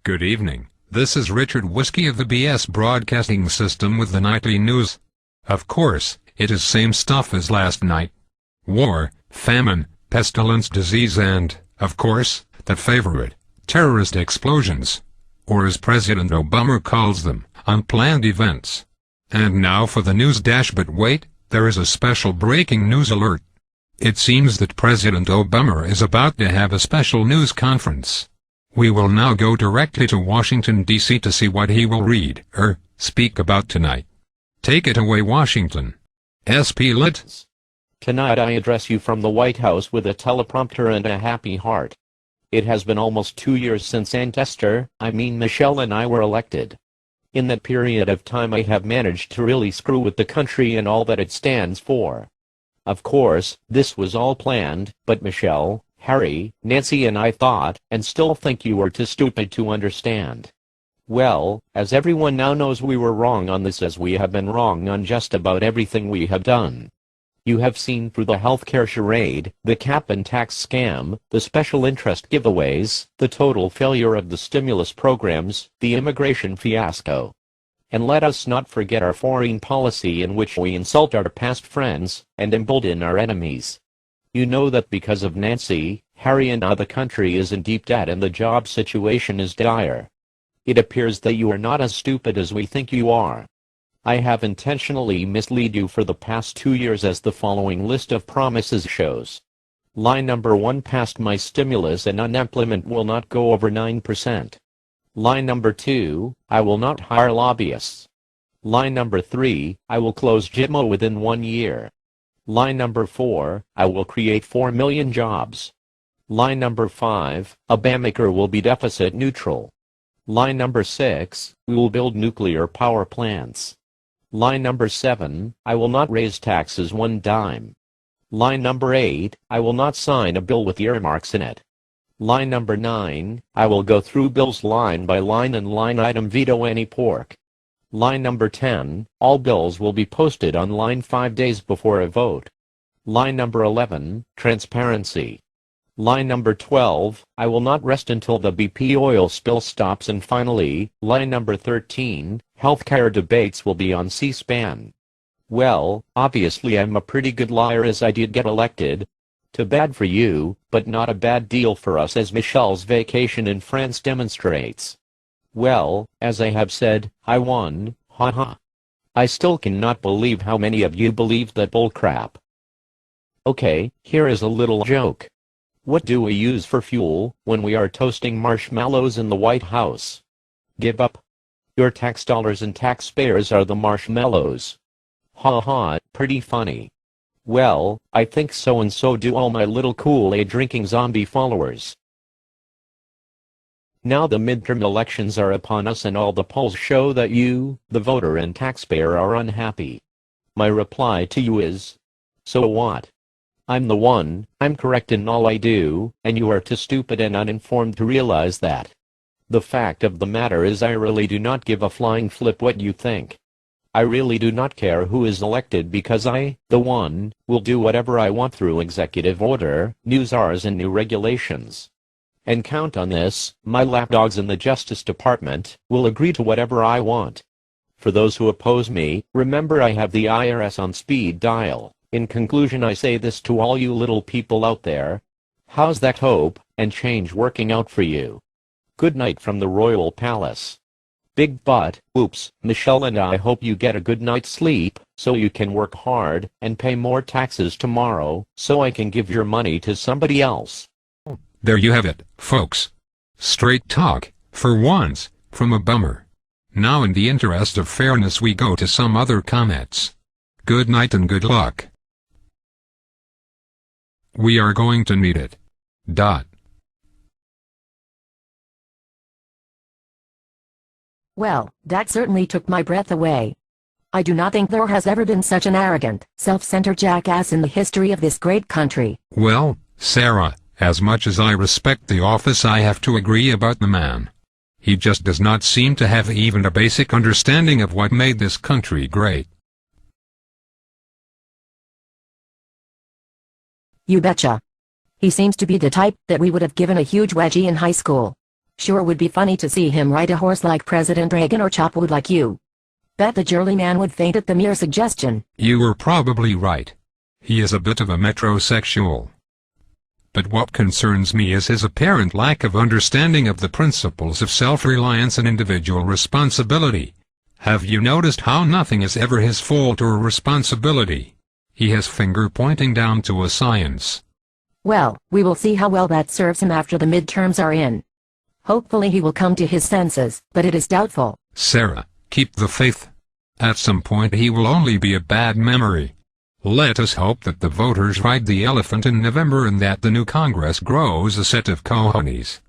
Good evening, this is Richard Whiskey of the BS Broadcasting System with the nightly news. Of course, it is same stuff as last night. War, famine, pestilence, disease and, of course, the favorite, terrorist explosions. Or as President Obummer calls them, unplanned events. And now for the news dash, but wait, there is a special breaking news alert. It seems that President Obummer is about to have a special news conference. We will now go directly to Washington, D.C. to see what he will read, speak about tonight. Take it away, Washington. SP Lit. Tonight I address you from the White House with a teleprompter and a happy heart. It has been almost 2 years since Michelle and I were elected. In that period of time I have managed to really screw with the country and all that it stands for. Of course, this was all planned, but Michelle, Harry, Nancy and I thought, and still think you were too stupid to understand. Well, as everyone now knows, we were wrong on this, as we have been wrong on just about everything we have done. You have seen through the healthcare charade, the cap and tax scam, the special interest giveaways, the total failure of the stimulus programs, the immigration fiasco. And let us not forget our foreign policy, in which we insult our past friends and embolden our enemies. You know that because of Nancy, Harry and I, the country is in deep debt and the job situation is dire. It appears that you are not as stupid as we think you are. I have intentionally misled you for the past 2 years, as the following list of promises shows. Line number 1, past my stimulus and unemployment will not go over 9%. Line number 2, I will not hire lobbyists. Line number 3, I will close Gitmo within 1 year. Line number 4, I will create 4 million jobs. Line number 5, Obamacare will be deficit neutral. Line number 6, we will build nuclear power plants. Line number 7, I will not raise taxes 1 dime. Line number 8, I will not sign a bill with earmarks in it. Line number 9, I will go through bills line by line and line item veto any pork. Line number 10, all bills will be posted online 5 days before a vote. Line number 11, transparency. Line number 12, I will not rest until the BP oil spill stops. And finally, line number 13, healthcare debates will be on C-SPAN. Well, obviously I'm a pretty good liar, as I did get elected. Too bad for you, but not a bad deal for us, as Michelle's vacation in France demonstrates. Well, as I have said, I won, haha. I still cannot believe how many of you believed that bullcrap. Okay, here is a little joke. What do we use for fuel when we are toasting marshmallows in the White House? Give up. Your tax dollars and taxpayers are the marshmallows. Ha ha, pretty funny. Well, I think so, and so do all my little Kool-Aid drinking zombie followers. Now the midterm elections are upon us, and all the polls show that you, the voter and taxpayer, are unhappy. My reply to you is, so what? I'm the one, I'm correct in all I do, and you are too stupid and uninformed to realize that. The fact of the matter is, I really do not give a flying flip what you think. I really do not care who is elected, because I, the one, will do whatever I want through executive order, news hours and new regulations. And count on this, my lapdogs in the Justice Department will agree to whatever I want. For those who oppose me, remember I have the IRS on speed dial. In conclusion, I say this to all you little people out there. How's that hope and change working out for you? Good night from the Royal Palace. Big butt, oops, Michelle, and I hope you get a good night's sleep, so you can work hard and pay more taxes tomorrow, so I can give your money to somebody else. There you have it, folks. Straight talk, for once, from a bummer. Now in the interest of fairness we go to some other comments. Good night and good luck. We are going to need it. Well, that certainly took my breath away. I do not think there has ever been such an arrogant, self-centered jackass in the history of this great country. Well, Sarah, as much as I respect the office, I have to agree about the man. He just does not seem to have even a basic understanding of what made this country great. You betcha. He seems to be the type that we would have given a huge wedgie in high school. Sure would be funny to see him ride a horse like President Reagan or chop wood like you. Bet the jolly man would faint at the mere suggestion. You were probably right. He is a bit of a metrosexual. But what concerns me is his apparent lack of understanding of the principles of self-reliance and individual responsibility. Have you noticed how nothing is ever his fault or responsibility? He has finger pointing down to a science. Well, we will see how well that serves him after the midterms are in. Hopefully he will come to his senses, but it is doubtful. Sarah, keep the faith. At some point he will only be a bad memory. Let us hope that the voters ride the elephant in November and that the new Congress grows a set of cojones.